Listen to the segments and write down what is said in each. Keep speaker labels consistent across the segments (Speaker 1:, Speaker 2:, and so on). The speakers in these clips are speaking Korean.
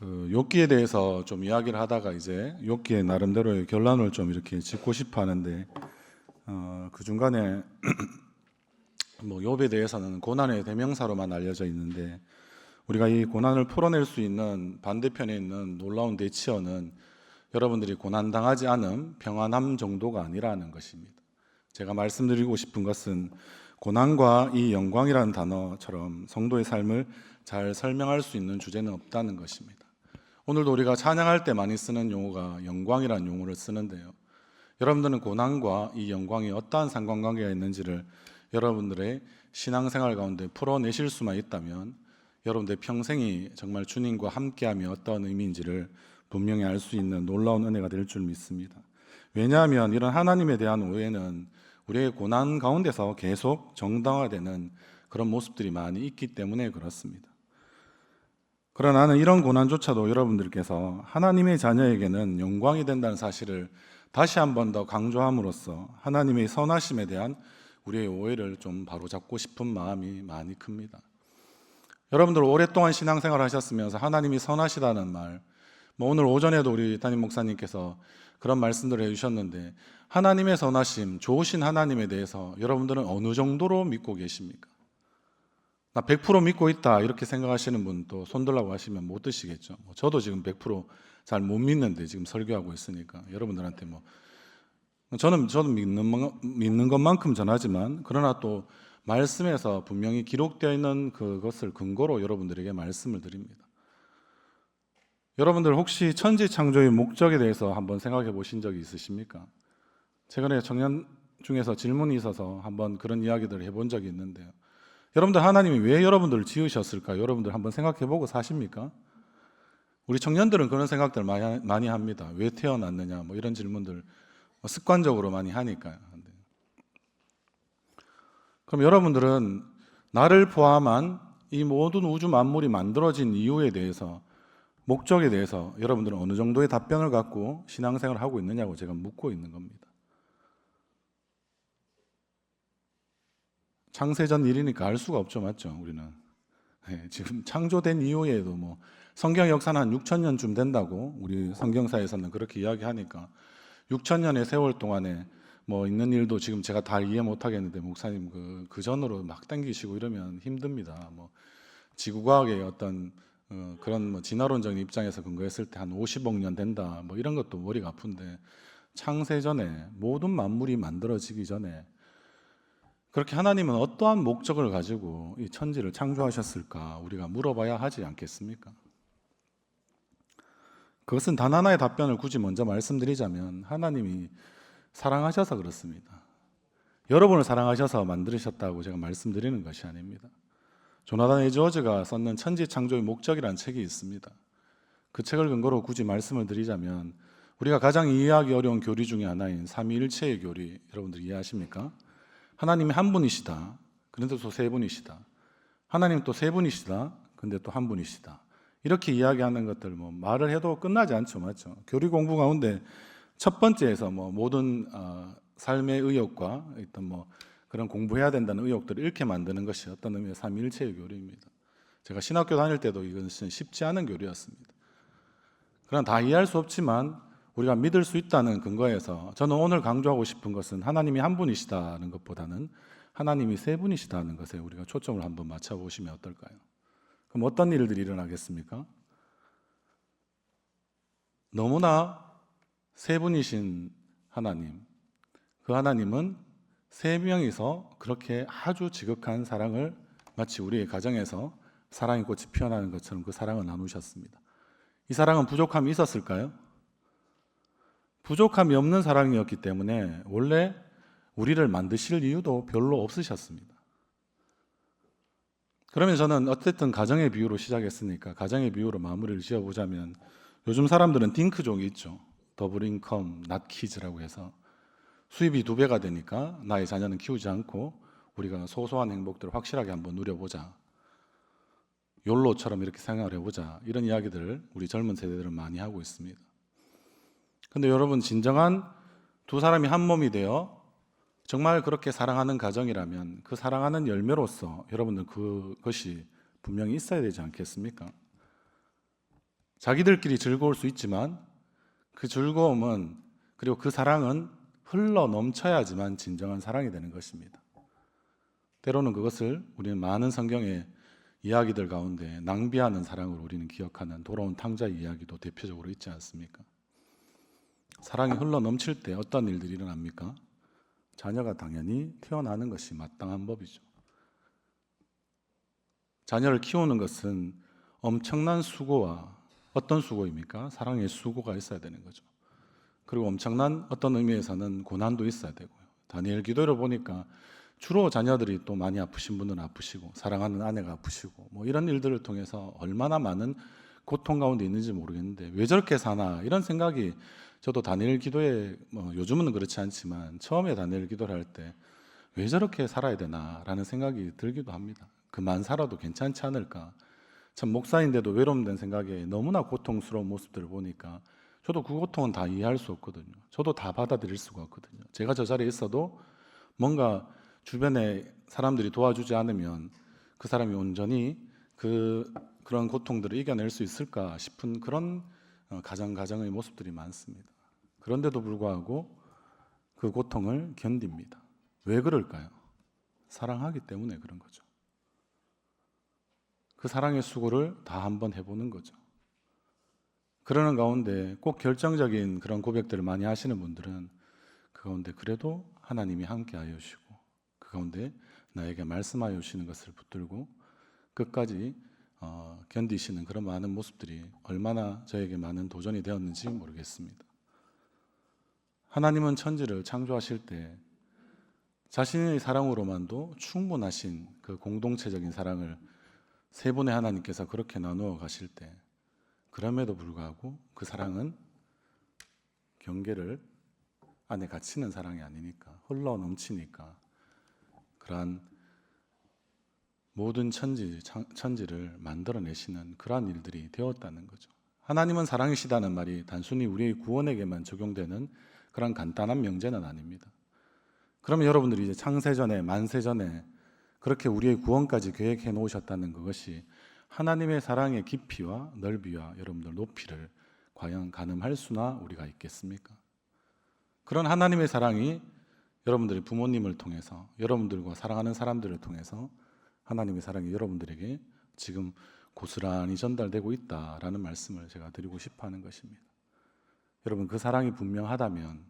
Speaker 1: 욥기에 대해서 좀 이야기를 하다가 이제 욥기의 나름대로의 결론을 좀 이렇게 짓고 싶어 하는데 그 중간에 뭐 욥에 대해서는 고난의 대명사로만 알려져 있는데 우리가 이 고난을 풀어낼 수 있는 반대편에 있는 놀라운 대치어는 여러분들이 고난당하지 않음, 평안함 정도가 아니라는 것입니다. 제가 말씀드리고 싶은 것은 고난과 이 영광이라는 단어처럼 성도의 삶을 잘 설명할 수 있는 주제는 없다는 것입니다. 오늘도 우리가 찬양할 때 많이 쓰는 용어가 영광이라는 용어를 쓰는데요. 여러분들은 고난과 이 영광이 어떠한 상관관계가 있는지를 여러분들의 신앙생활 가운데 풀어내실 수만 있다면 여러분들의 평생이 정말 주님과 함께하며 어떤 의미인지를 분명히 알 수 있는 놀라운 은혜가 될 줄 믿습니다. 왜냐하면 이런 하나님에 대한 오해는 우리의 고난 가운데서 계속 정당화되는 그런 모습들이 많이 있기 때문에 그렇습니다. 그러나 나는 이런 고난조차도 여러분들께서 하나님의 자녀에게는 영광이 된다는 사실을 다시 한 번 더 강조함으로써 하나님의 선하심에 대한 우리의 오해를 좀 바로잡고 싶은 마음이 많이 큽니다. 여러분들 오랫동안 신앙생활 하셨으면서 하나님이 선하시다는 말, 오늘 오전에도 우리 담임 목사님께서 그런 말씀들을 해주셨는데 하나님의 선하심, 좋으신 하나님에 대해서 여러분들은 어느 정도로 믿고 계십니까? 나 100% 믿고 있다 이렇게 생각하시는 분도 손들라고 하시면 못 드시겠죠. 저도 지금 100% 잘 못 믿는데 지금 설교하고 있으니까 여러분들한테 저는 믿는 것만큼 전하지만 그러나 또 말씀에서 분명히 기록되어 있는 그것을 근거로 여러분들에게 말씀을 드립니다. 여러분들 혹시 천지 창조의 목적에 대해서 한번 생각해 보신 적이 있으십니까? 최근에 청년 중에서 질문이 있어서 한번 그런 이야기들을 해본 적이 있는데요. 여러분들 하나님이 왜 여러분들을 지으셨을까? 여러분들 한번 생각해 보고 사십니까? 우리 청년들은 그런 생각들 많이 합니다. 왜 태어났느냐? 이런 질문들 습관적으로 많이 하니까요. 그럼 여러분들은 나를 포함한 이 모든 우주 만물이 만들어진 이유에 대해서 목적에 대해서 여러분들은 어느 정도의 답변을 갖고 신앙생활을 하고 있느냐고 제가 묻고 있는 겁니다. 창세전 일이니까 알 수가 없죠, 맞죠? 우리는 지금 창조된 이후에도 성경 역사는 한 6,000년쯤 된다고 우리 성경사에서는 그렇게 이야기하니까 6,000년의 세월 동안에 있는 일도 지금 제가 다 이해 못 하겠는데 목사님 그 전으로 막 당기시고 이러면 힘듭니다. 지구과학의 어떤 그런 진화론적인 입장에서 근거했을 때 한 50억 년 된다 이런 것도 머리가 아픈데 창세전에 모든 만물이 만들어지기 전에 그렇게 하나님은 어떠한 목적을 가지고 이 천지를 창조하셨을까 우리가 물어봐야 하지 않겠습니까? 그것은 단 하나의 답변을 굳이 먼저 말씀드리자면 하나님이 사랑하셔서 그렇습니다. 여러분을 사랑하셔서 만드셨다고 제가 말씀드리는 것이 아닙니다. 조나단 에드워즈가 썼는 천지 창조의 목적이라는 책이 있습니다. 그 책을 근거로 굳이 말씀을 드리자면 우리가 가장 이해하기 어려운 교리 중에 하나인 삼위일체의 교리 여러분들 이해하십니까? 하나님이 한 분이시다. 그런데 또 세 분이시다. 하나님 또 세 분이시다. 근데 또 한 분이시다. 이렇게 이야기하는 것들 말을 해도 끝나지 않죠, 맞죠? 교리 공부 가운데 첫 번째에서 모든 삶의 의욕과 어떤 그런 공부해야 된다는 의욕들을 잃게 만드는 것이 어떤 의미의 삼위일체의 교리입니다. 제가 신학교 다닐 때도 이것은 쉽지 않은 교리였습니다. 그러나 다 이해할 수 없지만 우리가 믿을 수 있다는 근거에서 저는 오늘 강조하고 싶은 것은 하나님이 한 분이시다는 것보다는 하나님이 세 분이시다는 것에 우리가 초점을 한번 맞춰보시면 어떨까요? 그럼 어떤 일들이 일어나겠습니까? 너무나 세 분이신 하나님, 그 하나님은 세 명이서 그렇게 아주 지극한 사랑을 마치 우리의 가정에서 사랑의 꽃이 피어나는 것처럼 그 사랑을 나누셨습니다. 이 사랑은 부족함이 있었을까요? 부족함이 없는 사랑이었기 때문에 원래 우리를 만드실 이유도 별로 없으셨습니다. 그러면 저는 어쨌든 가정의 비유로 시작했으니까 가정의 비유로 마무리를 지어보자면 요즘 사람들은 딩크족이 있죠. 더블 인컴, 낫 키즈라고 해서 수입이 2배가 되니까 나의 자녀는 키우지 않고 우리가 소소한 행복들을 확실하게 한번 누려보자. 욜로처럼 이렇게 생각을 해보자. 이런 이야기들을 우리 젊은 세대들은 많이 하고 있습니다. 근데 여러분 진정한 두 사람이 한 몸이 되어 정말 그렇게 사랑하는 가정이라면 그 사랑하는 열매로서 여러분들 그것이 분명히 있어야 되지 않겠습니까? 자기들끼리 즐거울 수 있지만 그 즐거움은, 그리고 그 사랑은 흘러 넘쳐야지만 진정한 사랑이 되는 것입니다. 때로는 그것을 우리는 많은 성경의 이야기들 가운데 낭비하는 사랑으로 우리는 기억하는 돌아온 탕자의 이야기도 대표적으로 있지 않습니까? 사랑이 흘러 넘칠 때 어떤 일들이 일어납니까? 자녀가 당연히 태어나는 것이 마땅한 법이죠. 자녀를 키우는 것은 엄청난 수고와, 어떤 수고입니까? 사랑의 수고가 있어야 되는 거죠. 그리고 엄청난 어떤 의미에서는 고난도 있어야 되고요. 다니엘 기도를 보니까 주로 자녀들이 또 많이 아프신 분은 아프시고 사랑하는 아내가 아프시고 뭐 이런 일들을 통해서 얼마나 많은 고통 가운데 있는지 모르겠는데 왜 저렇게 사나 이런 생각이, 저도 다니엘 기도에 요즘은 그렇지 않지만 처음에 다니엘 기도를 할 때 왜 저렇게 살아야 되나라는 생각이 들기도 합니다. 그만 살아도 괜찮지 않을까. 참 목사인데도 외로움된 생각에 너무나 고통스러운 모습들을 보니까 저도 그 고통은 다 이해할 수 없거든요. 저도 다 받아들일 수가 없거든요. 제가 저 자리에 있어도 뭔가 주변에 사람들이 도와주지 않으면 그 사람이 온전히 그런 고통들을 이겨낼 수 있을까 싶은 그런 가정의 모습들이 많습니다. 그런데도 불구하고 그 고통을 견딥니다. 왜 그럴까요? 사랑하기 때문에 그런 거죠. 그 사랑의 수고를 다 한번 해보는 거죠. 그러는 가운데 꼭 결정적인 그런 고백들을 많이 하시는 분들은 그 가운데 그래도 하나님이 함께 하여 주시고 그 가운데 나에게 말씀하여 주시는 것을 붙들고 끝까지 견디시는 그런 많은 모습들이 얼마나 저에게 많은 도전이 되었는지 모르겠습니다. 하나님은 천지를 창조하실 때 자신의 사랑으로만도 충분하신 그 공동체적인 사랑을 세 분의 하나님께서 그렇게 나누어 가실 때, 그럼에도 불구하고 그 사랑은 경계를 안에 갇히는 사랑이 아니니까, 흘러 넘치니까 그러한 모든 천지를 만들어내시는 그러한 일들이 되었다는 거죠. 하나님은 사랑이시다는 말이 단순히 우리의 구원에게만 적용되는 그런 간단한 명제는 아닙니다. 그러면 여러분들이 이제 창세전에, 만세전에 그렇게 우리의 구원까지 계획해 놓으셨다는 그것이 하나님의 사랑의 깊이와 넓이와 여러분들 높이를 과연 가늠할 수나 우리가 있겠습니까? 그런 하나님의 사랑이 여러분들의 부모님을 통해서, 여러분들과 사랑하는 사람들을 통해서 하나님의 사랑이 여러분들에게 지금 고스란히 전달되고 있다라는 말씀을 제가 드리고 싶어 하는 것입니다. 여러분, 그 사랑이 분명하다면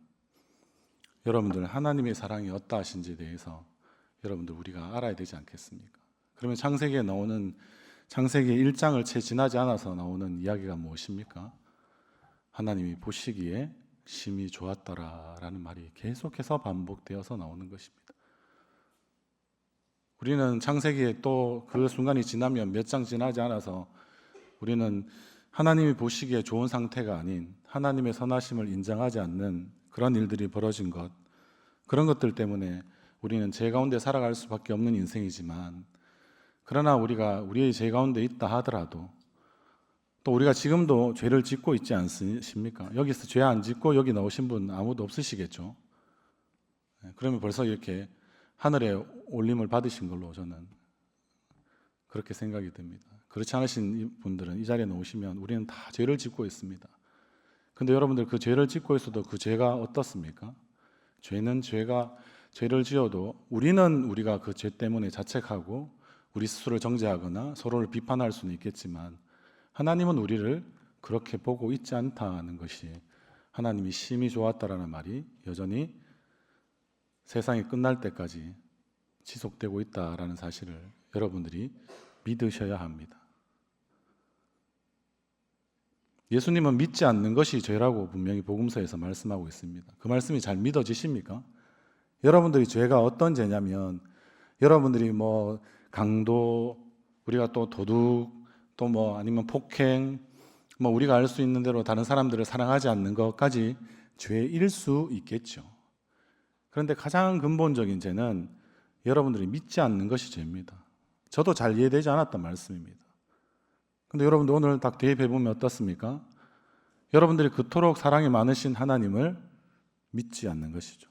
Speaker 1: 여러분들 하나님의 사랑이 어떠하신지에 대해서 여러분들 우리가 알아야 되지 않겠습니까? 그러면 창세기에 나오는, 창세기 1장을 채 지나지 않아서 나오는 이야기가 무엇입니까? 하나님이 보시기에 심히 좋았더라라는 말이 계속해서 반복되어서 나오는 것입니다. 우리는 창세기에 또 그 순간이 지나면 몇 장 지나지 않아서 우리는 하나님이 보시기에 좋은 상태가 아닌 하나님의 선하심을 인정하지 않는 그런 일들이 벌어진 것, 그런 것들 때문에 우리는 죄 가운데 살아갈 수밖에 없는 인생이지만, 그러나 우리가 우리의 죄 가운데 있다 하더라도 또 우리가 지금도 죄를 짓고 있지 않습니까? 여기서 죄 안 짓고 여기 나오신 분 아무도 없으시겠죠? 그러면 벌써 이렇게 하늘에 올림을 받으신 걸로 저는 그렇게 생각이 듭니다. 그렇지 않으신 분들은 이 자리에 나오시면 우리는 다 죄를 짓고 있습니다. 근데 여러분들 그 죄를 짓고 있어도 그 죄가 어떻습니까? 죄를 지어도 우리가 그 죄 때문에 자책하고 우리 스스로를 정죄하거나 서로를 비판할 수는 있겠지만 하나님은 우리를 그렇게 보고 있지 않다는 것이, 하나님이 심히 좋았다라는 말이 여전히 세상이 끝날 때까지 지속되고 있다라는 사실을 여러분들이 믿으셔야 합니다. 예수님은 믿지 않는 것이 죄라고 분명히 복음서에서 말씀하고 있습니다. 그 말씀이 잘 믿어지십니까? 여러분들이 죄가 어떤 죄냐면, 여러분들이 뭐 강도, 우리가 또 도둑, 또 뭐 아니면 폭행, 뭐 우리가 알 수 있는 대로 다른 사람들을 사랑하지 않는 것까지 죄일 수 있겠죠. 그런데 가장 근본적인 죄는 여러분들이 믿지 않는 것이 죄입니다. 저도 잘 이해되지 않았던 말씀입니다. 근데 여러분들 오늘 딱 대입해 보면 어떻습니까? 여러분들이 그토록 사랑이 많으신 하나님을 믿지 않는 것이죠.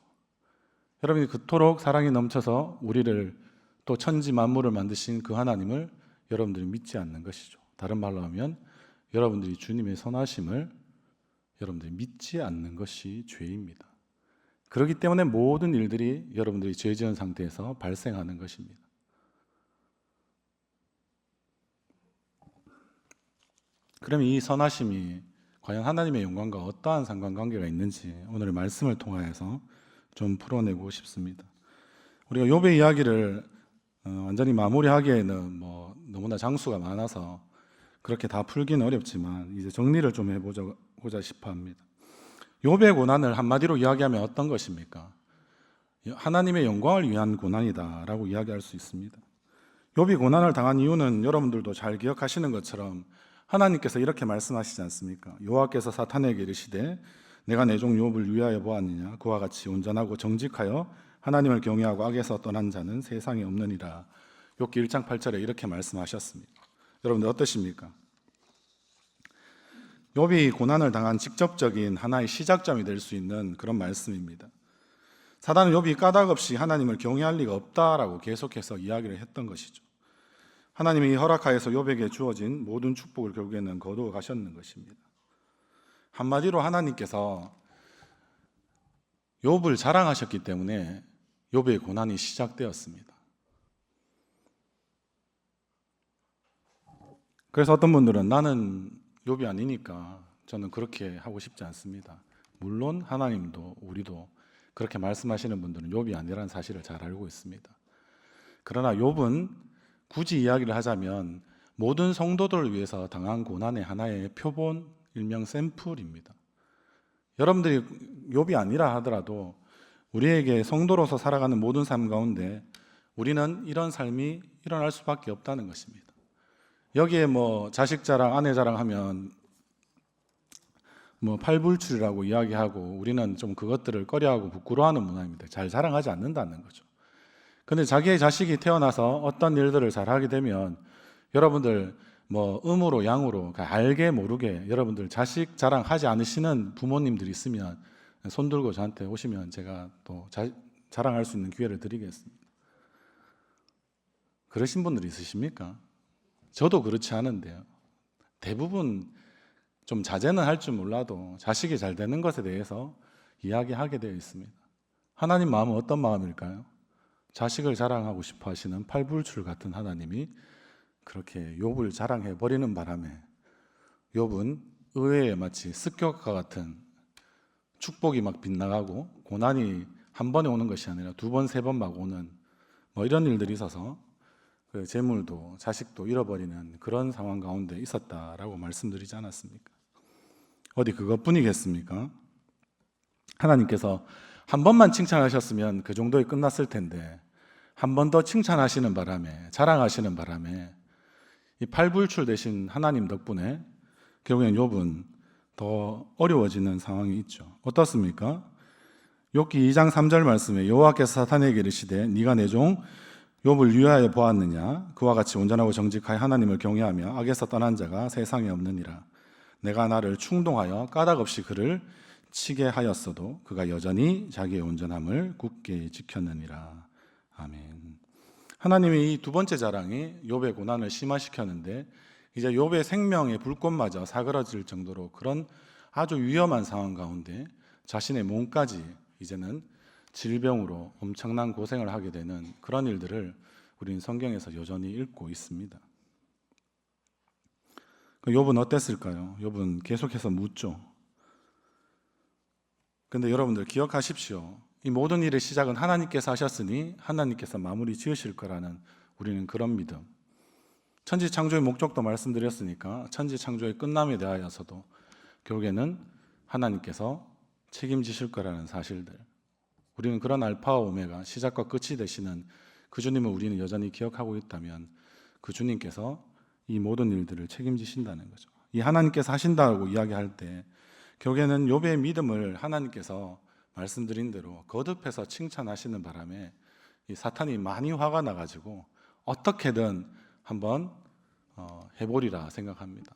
Speaker 1: 여러분이 그토록 사랑이 넘쳐서 우리를 또 천지 만물을 만드신 그 하나님을 여러분들이 믿지 않는 것이죠. 다른 말로 하면 여러분들이 주님의 선하심을 여러분들이 믿지 않는 것이 죄입니다. 그렇기 때문에 모든 일들이 여러분들이 죄 지은 상태에서 발생하는 것입니다. 그럼 이 선하심이 과연 하나님의 영광과 어떠한 상관관계가 있는지 오늘의 말씀을 통하여서 좀 풀어내고 싶습니다. 우리가 욥의 이야기를 완전히 마무리하기에는 너무나 장수가 많아서 그렇게 다 풀기는 어렵지만 이제 정리를 좀 해보고자 싶어 합니다. 욥의 고난을 한마디로 이야기하면 어떤 것입니까? 하나님의 영광을 위한 고난이다라고 이야기할 수 있습니다. 욥이 고난을 당한 이유는 여러분들도 잘 기억하시는 것처럼 하나님께서 이렇게 말씀하시지 않습니까? 여호와께서 사탄에게 이르시되 내가 내 종 욥을 유하여 보았느냐? 그와 같이 온전하고 정직하여 하나님을 경외하고 악에서 떠난 자는 세상에 없느니라. 욥기 1장 8절에 이렇게 말씀하셨습니다. 여러분들 어떠십니까? 욥이 고난을 당한 직접적인 하나의 시작점이 될 수 있는 그런 말씀입니다. 사단은 욥이 까닭없이 하나님을 경외할 리가 없다라고 계속해서 이야기를 했던 것이죠. 하나님이 허락하여서 욥에게 주어진 모든 축복을 결국에는 거두어 가셨는 것입니다. 한마디로 하나님께서 욥을 자랑하셨기 때문에 욥의 고난이 시작되었습니다. 그래서 어떤 분들은 나는 욥이 아니니까 저는 그렇게 하고 싶지 않습니다. 물론 하나님도 우리도 그렇게 말씀하시는 분들은 욥이 아니라는 사실을 잘 알고 있습니다. 그러나 욥은 굳이 이야기를 하자면 모든 성도들을 위해서 당한 고난의 하나의 표본, 일명 샘플입니다. 여러분들이 욥이 아니라 하더라도 우리에게 성도로서 살아가는 모든 삶 가운데 우리는 이런 삶이 일어날 수밖에 없다는 것입니다. 여기에 자식 자랑, 아내 자랑하면 팔불출이라고 이야기하고 우리는 좀 그것들을 꺼려하고 부끄러워하는 문화입니다. 잘 자랑하지 않는다는 거죠. 근데 자기의 자식이 태어나서 어떤 일들을 잘하게 되면 여러분들 음으로 양으로 알게 모르게 여러분들 자식 자랑하지 않으시는 부모님들이 있으면 손 들고 저한테 오시면 제가 또 자랑할 수 있는 기회를 드리겠습니다. 그러신 분들이 있으십니까? 저도 그렇지 않은데요. 대부분 좀 자제는 할 줄 몰라도 자식이 잘 되는 것에 대해서 이야기하게 되어 있습니다. 하나님 마음은 어떤 마음일까요? 자식을 자랑하고 싶어 하시는 팔불출 같은 하나님이 그렇게 욥을 자랑해 버리는 바람에 욥은 의외에 마치 습격과 같은 축복이 막 빗나가고 고난이 한 번에 오는 것이 아니라 두 번, 세 번 막 오는 이런 일들이 있어서 그 재물도 자식도 잃어버리는 그런 상황 가운데 있었다라고 말씀드리지 않았습니까? 어디 그것뿐이겠습니까? 하나님께서 한 번만 칭찬하셨으면 그 정도에 끝났을 텐데 한 번 더 칭찬하시는 바람에 자랑하시는 바람에 이 팔불출 되신 하나님 덕분에 결국엔 욥은 더 어려워지는 상황이 있죠. 어떻습니까? 욥기 2장 3절 말씀에 여호와께서 사탄에게 이르시되 네가 내 종 욥을 유하여 보았느냐? 그와 같이 온전하고 정직하여 하나님을 경외하며 악에서 떠난 자가 세상에 없느니라. 내가 나를 충동하여 까닭없이 그를 치게 하였어도 그가 여전히 자기의 온전함을 굳게 지켰느니라. 아멘. 하나님이 이 두 번째 자랑이 욥의 고난을 심화시켰는데 이제 욥의 생명의 불꽃마저 사그러질 정도로 그런 아주 위험한 상황 가운데 자신의 몸까지 이제는 질병으로 엄청난 고생을 하게 되는 그런 일들을 우리는 성경에서 여전히 읽고 있습니다. 욥은 어땠을까요? 욥은 계속해서 묻죠. 근데 여러분들 기억하십시오. 이 모든 일의 시작은 하나님께서 하셨으니 하나님께서 마무리 지으실 거라는 우리는 그런 믿음. 천지 창조의 목적도 말씀드렸으니까 천지 창조의 끝남에 대하여서도 결국에는 하나님께서 책임지실 거라는 사실들. 우리는 그런 알파와 오메가, 시작과 끝이 되시는 그 주님을 우리는 여전히 기억하고 있다면 그 주님께서 이 모든 일들을 책임지신다는 거죠. 이 하나님께서 하신다고 이야기할 때 결국에는 욥의 믿음을 하나님께서 말씀드린 대로 거듭해서 칭찬하시는 바람에 이 사탄이 많이 화가 나가지고 어떻게든 한번 해보리라 생각합니다.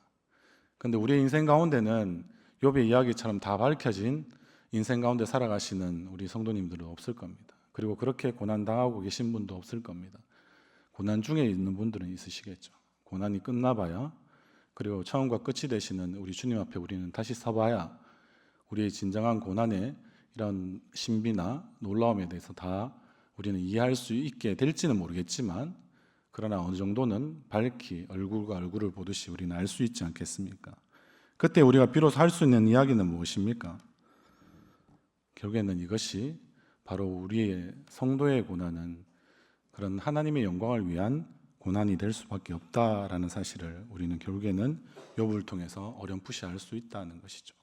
Speaker 1: 그런데 우리의 인생 가운데는 욥의 이야기처럼 다 밝혀진 인생 가운데 살아가시는 우리 성도님들은 없을 겁니다. 그리고 그렇게 고난당하고 계신 분도 없을 겁니다. 고난 중에 있는 분들은 있으시겠죠. 고난이 끝나봐야 그리고 처음과 끝이 되시는 우리 주님 앞에 우리는 다시 서봐야 우리의 진정한 고난의 이런 신비나 놀라움에 대해서 다 우리는 이해할 수 있게 될지는 모르겠지만, 그러나 어느 정도는 밝히 얼굴과 얼굴을 보듯이 우리는 알 수 있지 않겠습니까? 그때 우리가 비로소 할 수 있는 이야기는 무엇입니까? 결국에는 이것이 바로 우리의 성도의 고난은 그런 하나님의 영광을 위한 고난이 될 수밖에 없다라는 사실을 우리는 결국에는 욥을 통해서 어렴풋이 알 수 있다는 것이죠.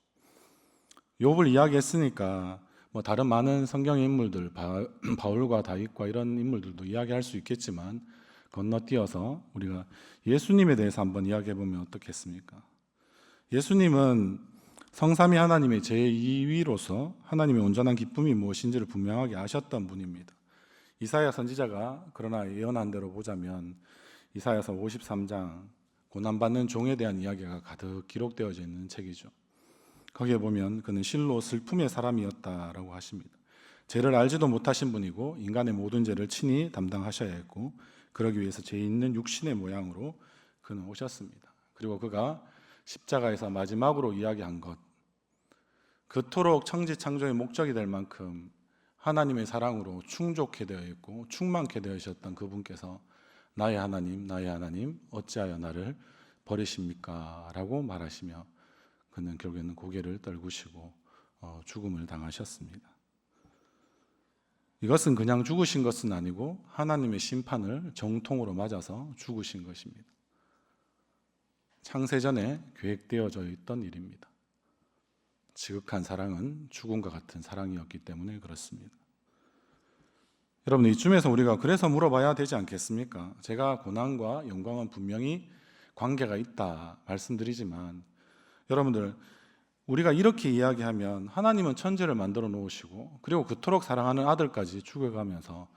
Speaker 1: 욥을 이야기했으니까 뭐 다른 많은 성경의 인물들, 바울과 다윗과 이런 인물들도 이야기할 수 있겠지만, 건너뛰어서 우리가 예수님에 대해서 한번 이야기해 보면 어떻겠습니까? 예수님은 성삼위 하나님의 제2위로서 하나님의 온전한 기쁨이 무엇인지를 분명하게 아셨던 분입니다. 이사야 선지자가 그러나 예언한 대로 보자면 이사야서 53장 고난받는 종에 대한 이야기가 가득 기록되어져 있는 책이죠. 거기에 보면 그는 실로 슬픔의 사람이었다라고 하십니다. 죄를 알지도 못하신 분이고 인간의 모든 죄를 친히 담당하셔야 했고, 그러기 위해서 죄 있는 육신의 모양으로 그는 오셨습니다. 그리고 그가 십자가에서 마지막으로 이야기한 것, 그토록 천지창조의 목적이 될 만큼 하나님의 사랑으로 충족해 되어 있고 충만케 되어 있었던 그분께서 나의 하나님 어찌하여 나를 버리십니까? 라고 말하시며 그는 결국에는 고개를 떨구시고 죽음을 당하셨습니다. 이것은 그냥 죽으신 것은 아니고 하나님의 심판을 정통으로 맞아서 죽으신 것입니다. 창세전에 계획되어져 있던 일입니다. 지극한 사랑은 죽음과 같은 사랑이었기 때문에 그렇습니다. 여러분, 이쯤에서 우리가 그래서 물어봐야 되지 않겠습니까? 제가 고난과 영광은 분명히 관계가 있다 말씀드리지만, 여러분들, 우리가 이렇게 이야기하면 하나님은 천지를 만들어 놓으시고 그리고 그토록 사랑하는 아들까지 죽어가면서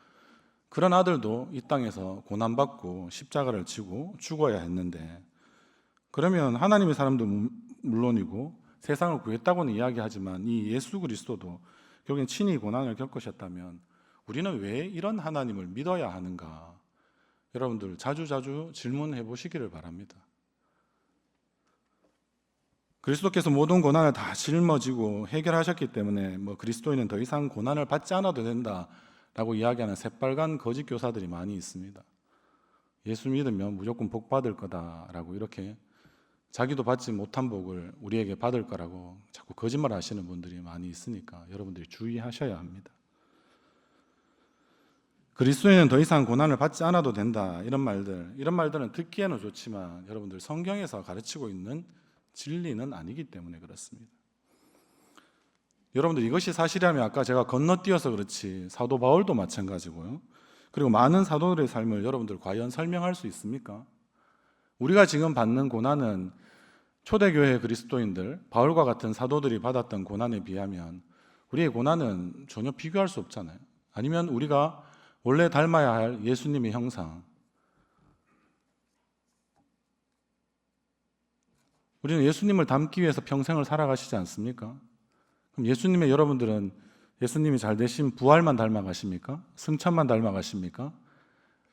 Speaker 1: 그런 아들도 이 땅에서 고난받고 십자가를 지고 죽어야 했는데, 그러면 하나님의 사람도 물론이고 세상을 구했다고는 이야기하지만 이 예수 그리스도도 결국엔 친히 고난을 겪으셨다면 우리는 왜 이런 하나님을 믿어야 하는가? 여러분들 자주자주 질문해 보시기를 바랍니다. 그리스도께서 모든 고난을 다 짊어지고 해결하셨기 때문에 그리스도인은 더 이상 고난을 받지 않아도 된다라고 이야기하는 새빨간 거짓 교사들이 많이 있습니다. 예수 믿으면 무조건 복 받을 거다라고 이렇게 자기도 받지 못한 복을 우리에게 받을 거라고 자꾸 거짓말 하시는 분들이 많이 있으니까 여러분들이 주의하셔야 합니다. 그리스도인은 더 이상 고난을 받지 않아도 된다, 이런 말들은 듣기에는 좋지만 여러분들 성경에서 가르치고 있는 진리는 아니기 때문에 그렇습니다. 여러분들, 이것이 사실이라면 아까 제가 건너뛰어서 그렇지 사도 바울도 마찬가지고요. 그리고 많은 사도들의 삶을 여러분들 과연 설명할 수 있습니까? 우리가 지금 받는 고난은 초대교회 그리스도인들, 바울과 같은 사도들이 받았던 고난에 비하면 우리의 고난은 전혀 비교할 수 없잖아요. 아니면 우리가 원래 닮아야 할 예수님의 형상, 우리는 예수님을 닮기 위해서 평생을 살아가시지 않습니까? 그럼 여러분들은 예수님이 잘 되신 부활만 닮아가십니까? 승천만 닮아가십니까?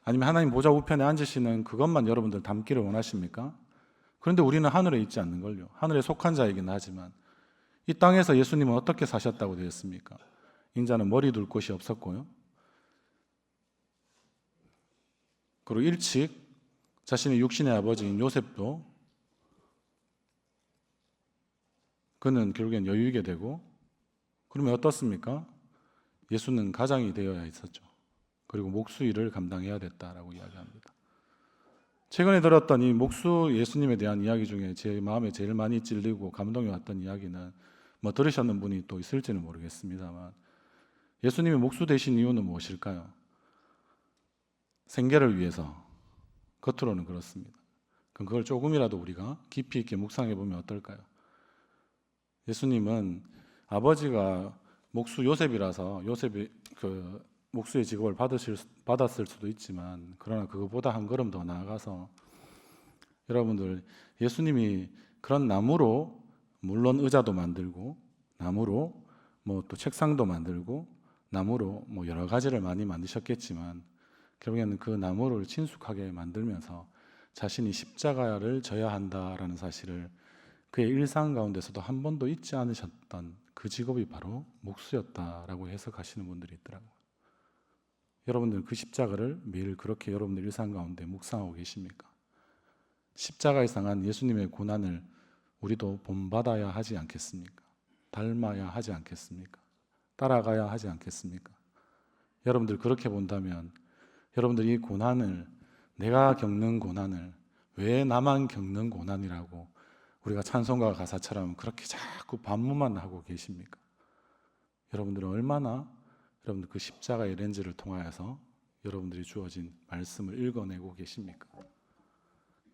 Speaker 1: 아니면 하나님 보좌 우편에 앉으시는 그것만 여러분들 닮기를 원하십니까? 그런데 우리는 하늘에 있지 않는걸요. 하늘에 속한 자이긴 하지만 이 땅에서 예수님은 어떻게 사셨다고 되었습니까? 인자는 머리 둘 곳이 없었고요. 그리고 일찍 자신의 육신의 아버지인 요셉도 그는 결국엔 여유이게 되고, 그러면 어떻습니까? 예수는 가장이 되어야 했었죠. 그리고 목수일을 감당해야 됐다라고 이야기합니다. 최근에 들었던 이 목수 예수님에 대한 이야기 중에 제 마음에 제일 많이 찔리고 감동이 왔던 이야기는 들으셨는 분이 또 있을지는 모르겠습니다만, 예수님이 목수 되신 이유는 무엇일까요? 생계를 위해서. 겉으로는 그렇습니다. 그럼 그걸 조금이라도 우리가 깊이 있게 묵상해 보면 어떨까요? 예수님은 아버지가 목수 요셉이라서 요셉이 그 목수의 직업을 받았을 수도 있지만, 그러나 그거보다 한 걸음 더 나아가서 여러분들, 예수님이 그런 나무로 물론 의자도 만들고 나무로 또 책상도 만들고 나무로 여러 가지를 많이 만드셨겠지만 결국에는 그 나무를 친숙하게 만들면서 자신이 십자가를 져야 한다라는 사실을 그의 일상 가운데서도 한 번도 잊지 않으셨던 그 직업이 바로 목수였다라고 해석하시는 분들이 있더라고요. 여러분들 그 십자가를 매일 그렇게 여러분들 일상 가운데 묵상하고 계십니까? 십자가에 상한 예수님의 고난을 우리도 본받아야 하지 않겠습니까? 닮아야 하지 않겠습니까? 따라가야 하지 않겠습니까? 여러분들 그렇게 본다면 여러분들이 이 고난을, 내가 겪는 고난을 왜 나만 겪는 고난이라고 우리가 찬송가 가사처럼 그렇게 자꾸 반문만 하고 계십니까? 여러분들은 얼마나 여러분들 그 십자가의 렌즈를 통하여서 여러분들이 주어진 말씀을 읽어내고 계십니까?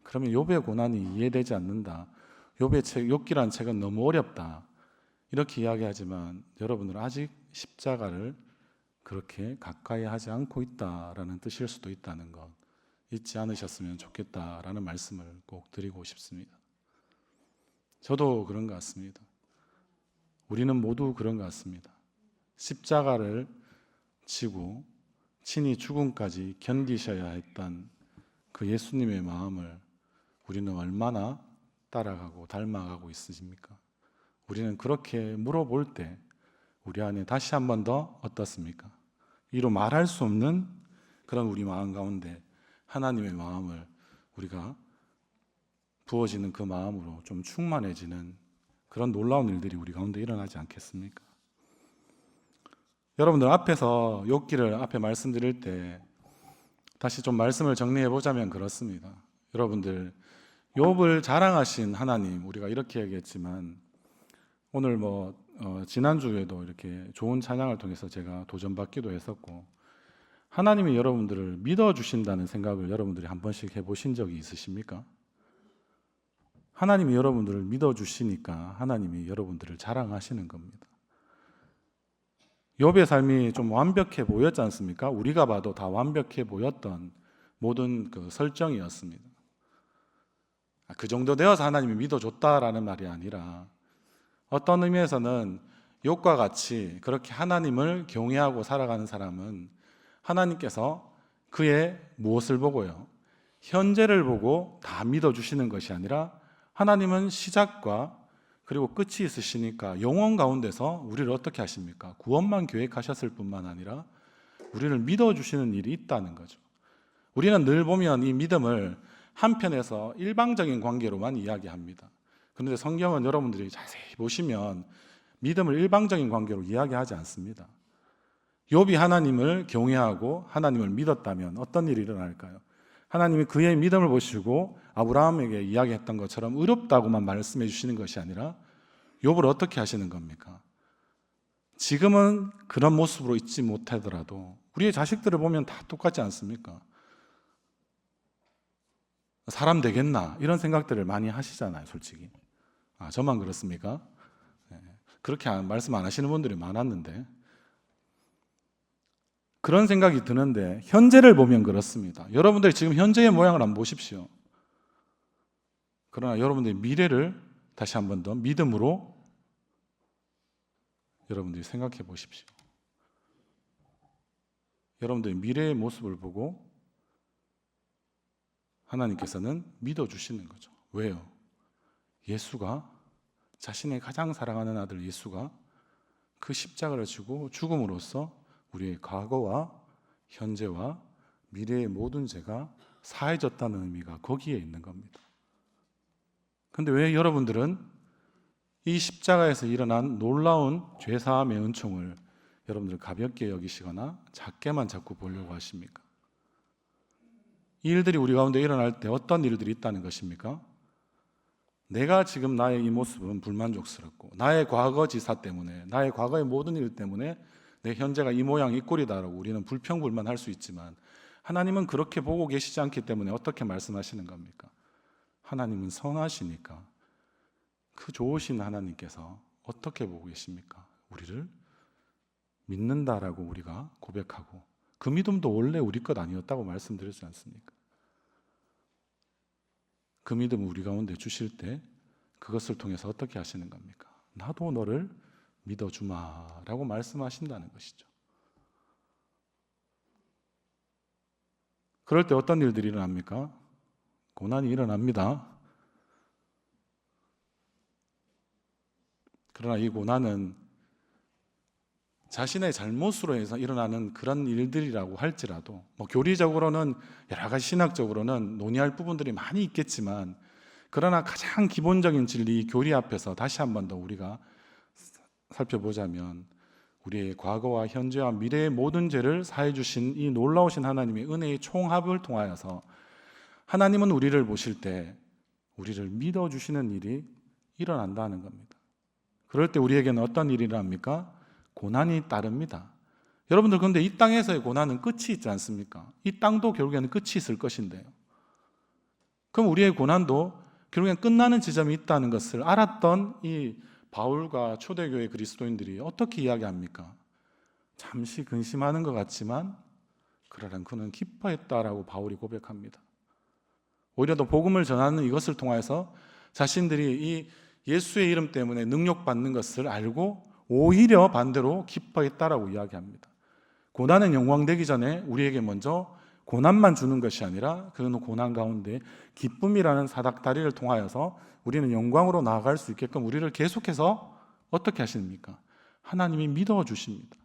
Speaker 1: 그러면 욥의 고난이 이해되지 않는다, 욥기라는 책은 너무 어렵다, 이렇게 이야기하지만 여러분들은 아직 십자가를 그렇게 가까이 하지 않고 있다라는 뜻일 수도 있다는 것 잊지 않으셨으면 좋겠다라는 말씀을 꼭 드리고 싶습니다. 저도 그런 것 같습니다. 우리는 모두 그런 것 같습니다. 십자가를 지고 친히 죽음까지 견디셔야 했던 그 예수님의 마음을 우리는 얼마나 따라가고 닮아가고 있으십니까? 우리는 그렇게 물어볼 때 우리 안에 다시 한 번 더 어떻습니까? 이로 말할 수 없는 그런 우리 마음 가운데 하나님의 마음을 우리가 부어지는 그 마음으로 좀 충만해지는 그런 놀라운 일들이 우리 가운데 일어나지 않겠습니까? 여러분들 앞에서 욥기를 앞에 말씀드릴 때 다시 좀 말씀을 정리해 보자면 그렇습니다. 여러분들 욥을 자랑하신 하나님, 우리가 이렇게 얘기했지만 오늘 지난주에도 이렇게 좋은 찬양을 통해서 제가 도전받기도 했었고, 하나님이 여러분들을 믿어주신다는 생각을 여러분들이 한 번씩 해보신 적이 있으십니까? 하나님이 여러분들을 믿어주시니까 하나님이 여러분들을 자랑하시는 겁니다. 욥의 삶이 좀 완벽해 보였지 않습니까? 우리가 봐도 다 완벽해 보였던 모든 그 설정이었습니다. 그 정도 되어서 하나님이 믿어줬다라는 말이 아니라 어떤 의미에서는 욥과 같이 그렇게 하나님을 경외하고 살아가는 사람은 하나님께서 그의 무엇을 보고요? 현재를 보고 다 믿어주시는 것이 아니라 하나님은 시작과 그리고 끝이 있으시니까 영원 가운데서 우리를 어떻게 하십니까? 구원만 계획하셨을 뿐만 아니라 우리를 믿어주시는 일이 있다는 거죠. 우리는 늘 보면 이 믿음을 한편에서 일방적인 관계로만 이야기합니다. 그런데 성경은 여러분들이 자세히 보시면 믿음을 일방적인 관계로 이야기하지 않습니다. 욥이 하나님을 경외하고 하나님을 믿었다면 어떤 일이 일어날까요? 하나님이 그의 믿음을 보시고 아브라함에게 이야기했던 것처럼 의롭다고만 말씀해 주시는 것이 아니라 욥을 어떻게 하시는 겁니까? 지금은 그런 모습으로 있지 못하더라도 우리의 자식들을 보면 다 똑같지 않습니까? 사람 되겠나 이런 생각들을 많이 하시잖아요, 솔직히. 저만 그렇습니까? 그렇게 말씀 안 하시는 분들이 많았는데 그런 생각이 드는데 현재를 보면 그렇습니다. 여러분들이 지금 현재의 모양을 한번 보십시오. 그러나 여러분들의 미래를 다시 한 번 더 믿음으로 여러분들이 생각해 보십시오. 여러분들의 미래의 모습을 보고 하나님께서는 믿어주시는 거죠. 왜요? 예수가, 자신의 가장 사랑하는 아들 예수가 그 십자가를 지고 죽음으로써 우리의 과거와 현재와 미래의 모든 죄가 사해졌다는 의미가 거기에 있는 겁니다. 그런데 왜 여러분들은 이 십자가에서 일어난 놀라운 죄사함의 은총을 여러분들 가볍게 여기시거나 작게만 자꾸 보려고 하십니까? 이 일들이 우리 가운데 일어날 때 어떤 일들이 있다는 것입니까? 내가 지금 나의 이 모습은 불만족스럽고 나의 과거지사 때문에, 나의 과거의 모든 일 때문에 내 현재가 이 모양 이 꼴이다라고 우리는 불평불만할 수 있지만 하나님은 그렇게 보고 계시지 않기 때문에 어떻게 말씀하시는 겁니까? 하나님은 선하시니까 그 좋으신 하나님께서 어떻게 보고 계십니까? 우리를 믿는다라고 우리가 고백하고 그 믿음도 원래 우리 것 아니었다고 말씀드렸지 않습니까? 그 믿음을 우리 가운데 주실 때 그것을 통해서 어떻게 하시는 겁니까? 나도 너를 믿어주마 라고 말씀하신다는 것이죠. 그럴 때 어떤 일들이 일어납니까? 고난이 일어납니다. 그러나 이 고난은 자신의 잘못으로 해서 일어나는 그런 일들이라고 할지라도 교리적으로는 여러 가지 신학적으로는 논의할 부분들이 많이 있겠지만 그러나 가장 기본적인 진리 교리 앞에서 다시 한 번 더 우리가 살펴보자면 우리의 과거와 현재와 미래의 모든 죄를 사해 주신 이 놀라우신 하나님의 은혜의 총합을 통하여서 하나님은 우리를 보실 때 우리를 믿어주시는 일이 일어난다는 겁니다. 그럴 때 우리에게는 어떤 일이 일어납니까? 고난이 따릅니다. 여러분들 그런데 이 땅에서의 고난은 끝이 있지 않습니까? 이 땅도 결국에는 끝이 있을 것인데요. 그럼 우리의 고난도 결국엔 끝나는 지점이 있다는 것을 알았던 이 바울과 초대교회 그리스도인들이 어떻게 이야기합니까? 잠시 근심하는 것 같지만 그러나 그는 기뻐했다라고 바울이 고백합니다. 오히려 더 복음을 전하는 이것을 통해서 자신들이 이 예수의 이름 때문에 능력받는 것을 알고 오히려 반대로 기뻐했다라고 이야기합니다. 고난은 영광되기 전에 우리에게 먼저 고난만 주는 것이 아니라 그는 고난 가운데 기쁨이라는 사닥다리를 통하여서 우리는 영광으로 나아갈 수 있게끔 우리를 계속해서 어떻게 하십니까? 하나님이 믿어주십니다.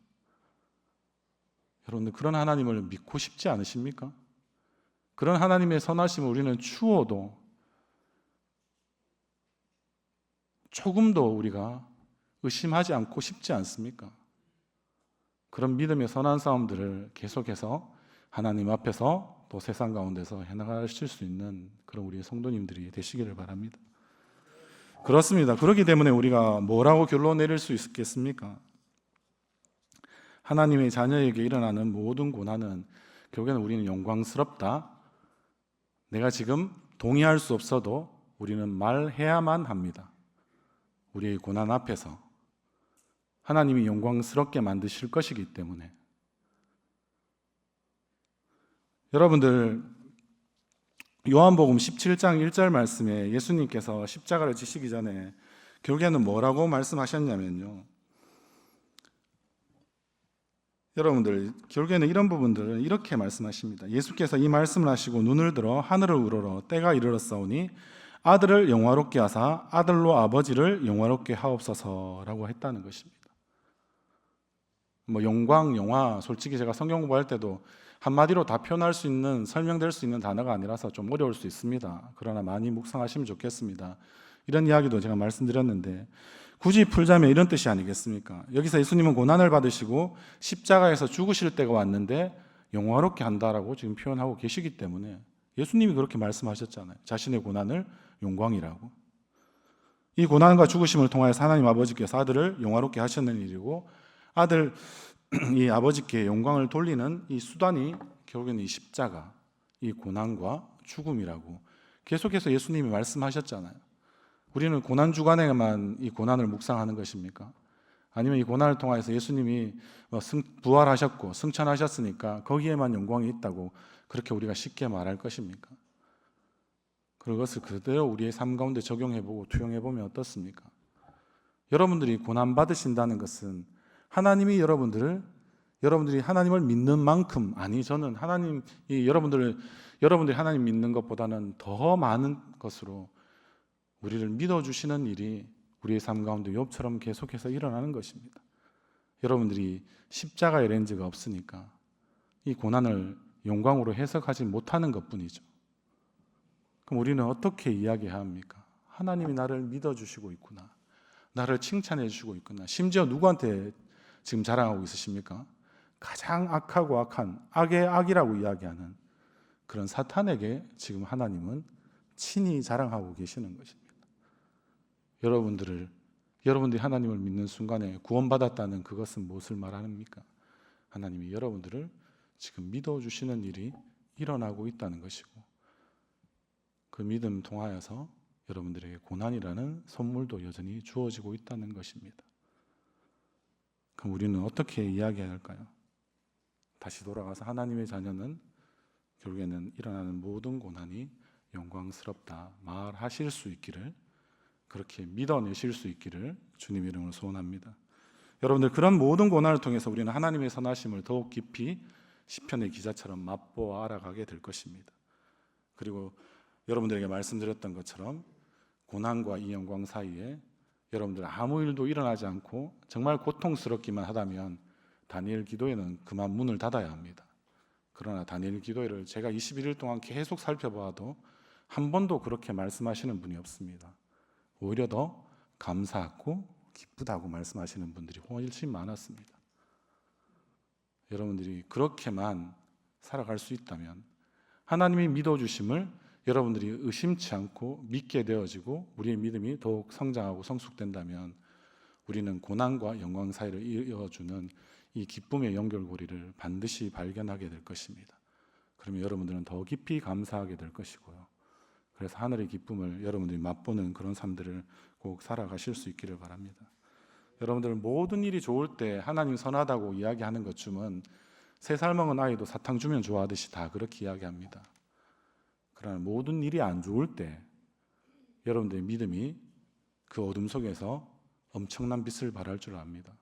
Speaker 1: 여러분들 그런 하나님을 믿고 싶지 않으십니까? 그런 하나님의 선하심을 우리는 추워도 조금도 우리가 의심하지 않고 싶지 않습니까? 그런 믿음의 선한 싸움들을 계속해서 하나님 앞에서 또 세상 가운데서 해나가실 수 있는 그런 우리의 성도님들이 되시기를 바랍니다. 그렇습니다. 그렇기 때문에 우리가 뭐라고 결론 내릴 수 있겠습니까? 하나님의 자녀에게 일어나는 모든 고난은 결국에는 우리는 영광스럽다. 내가 지금 동의할 수 없어도 우리는 말해야만 합니다. 우리의 고난 앞에서 하나님이 영광스럽게 만드실 것이기 때문에. 여러분들 요한복음 17장 1절 말씀에 예수님께서 십자가를 지시기 전에 결국에는 뭐라고 말씀하셨냐면요, 여러분들 결국에는 이런 부분들은 이렇게 말씀하십니다. 예수께서 이 말씀을 하시고 눈을 들어 하늘을 우러러 때가 이르렀사오니 아들을 영화롭게 하사 아들로 아버지를 영화롭게 하옵소서라고 했다는 것입니다. 영광, 영화, 솔직히 제가 성경 공부할 때도 한마디로 다 표현할 수 있는, 설명될 수 있는 단어가 아니라서 좀 어려울 수 있습니다. 그러나 많이 묵상하시면 좋겠습니다. 이런 이야기도 제가 말씀드렸는데 굳이 풀자면 이런 뜻이 아니겠습니까? 여기서 예수님은 고난을 받으시고 십자가에서 죽으실 때가 왔는데 영화롭게 한다라고 지금 표현하고 계시기 때문에 예수님이 그렇게 말씀하셨잖아요. 자신의 고난을 영광이라고. 이 고난과 죽으심을 통하여 하나님 아버지께서 아들을 영화롭게 하셨는 일이고 아들, 이 아버지께 영광을 돌리는 이 수단이 결국에는 이 십자가, 이 고난과 죽음이라고 계속해서 예수님이 말씀하셨잖아요. 우리는 고난 주간에만 이 고난을 묵상하는 것입니까? 아니면 이 고난을 통해서 예수님이 부활하셨고 승천하셨으니까 거기에만 영광이 있다고 그렇게 우리가 쉽게 말할 것입니까? 그것을 그대로 우리의 삶 가운데 적용해보고 투영해보면 어떻습니까? 여러분들이 고난 받으신다는 것은 하나님이 여러분들이 하나님을 믿는 만큼, 아니 저는 여러분들이 하나님 믿는 것보다는 더 많은 것으로 우리를 믿어주시는 일이 우리의 삶 가운데 욥처럼 계속해서 일어나는 것입니다. 여러분들이 십자가의 렌즈가 없으니까 이 고난을 영광으로 해석하지 못하는 것뿐이죠. 그럼 우리는 어떻게 이야기해야 합니까? 하나님이 나를 믿어주시고 있구나, 나를 칭찬해 주시고 있구나. 심지어 누구한테 지금 자랑하고 있으십니까? 가장 악하고 악한 악의 악이라고 이야기하는 그런 사탄에게 지금 하나님은 친히 자랑하고 계시는 것입니다. 여러분들이 하나님을 믿는 순간에 구원받았다는 그것은 무엇을 말합니까? 하나님이 여러분들을 지금 믿어주시는 일이 일어나고 있다는 것이고 그 믿음 통하여서 여러분들에게 고난이라는 선물도 여전히 주어지고 있다는 것입니다. 그럼 우리는 어떻게 이야기해야 할까요? 다시 돌아가서 하나님의 자녀는 결국에는 일어나는 모든 고난이 영광스럽다 말하실 수 있기를, 그렇게 믿어내실 수 있기를 주님 이름으로 소원합니다. 여러분들 그런 모든 고난을 통해서 우리는 하나님의 선하심을 더욱 깊이 시편의 기자처럼 맛보아 알아가게 될 것입니다. 그리고 여러분들에게 말씀드렸던 것처럼 고난과 이 영광 사이에 여러분들 아무 일도 일어나지 않고 정말 고통스럽기만 하다면 다니엘 기도회는 그만 문을 닫아야 합니다. 그러나 다니엘 기도회를 제가 21일 동안 계속 살펴봐도 한 번도 그렇게 말씀하시는 분이 없습니다. 오히려 더 감사하고 기쁘다고 말씀하시는 분들이 훨씬 많았습니다. 여러분들이 그렇게만 살아갈 수 있다면, 하나님이 믿어주심을 여러분들이 의심치 않고 믿게 되어지고 우리의 믿음이 더욱 성장하고 성숙된다면 우리는 고난과 영광 사이를 이어주는 이 기쁨의 연결고리를 반드시 발견하게 될 것입니다. 그러면 여러분들은 더 깊이 감사하게 될 것이고요. 그래서 하늘의 기쁨을 여러분들이 맛보는 그런 삶들을 꼭 살아가실 수 있기를 바랍니다. 여러분들 모든 일이 좋을 때 하나님 선하다고 이야기하는 것쯤은 3살 먹은 아이도 사탕 주면 좋아하듯이 다 그렇게 이야기합니다. 그러나 모든 일이 안 좋을 때 여러분들의 믿음이 그 어둠 속에서 엄청난 빛을 발할 줄 압니다.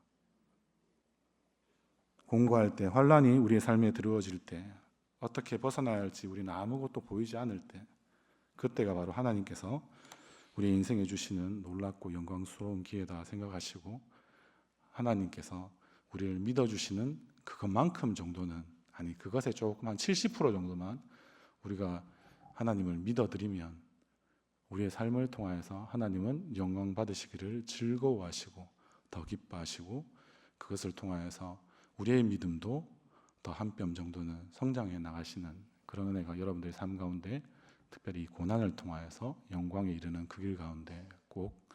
Speaker 1: 공고할 때, 환란이 우리의 삶에 들어워질 때, 어떻게 벗어나야 할지 우리는 아무것도 보이지 않을 때, 그때가 바로 하나님께서 우리 인생에 주시는 놀랍고 영광스러운 기회다 생각하시고 하나님께서 우리를 믿어주시는 그것만큼 정도는, 아니 그것에 조금 한 70% 정도만 우리가 하나님을 믿어드리면 우리의 삶을 통하여서 하나님은 영광 받으시기를 즐거워하시고 더 기뻐하시고 그것을 통하여서 우리의 믿음도 더 한 뼘 정도는 성장해 나가시는 그런 은혜가 여러분들의 삶 가운데, 특별히 고난을 통하여서 영광에 이르는 그 길 가운데 꼭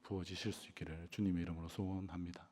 Speaker 1: 부어지실 수 있기를 주님의 이름으로 소원합니다.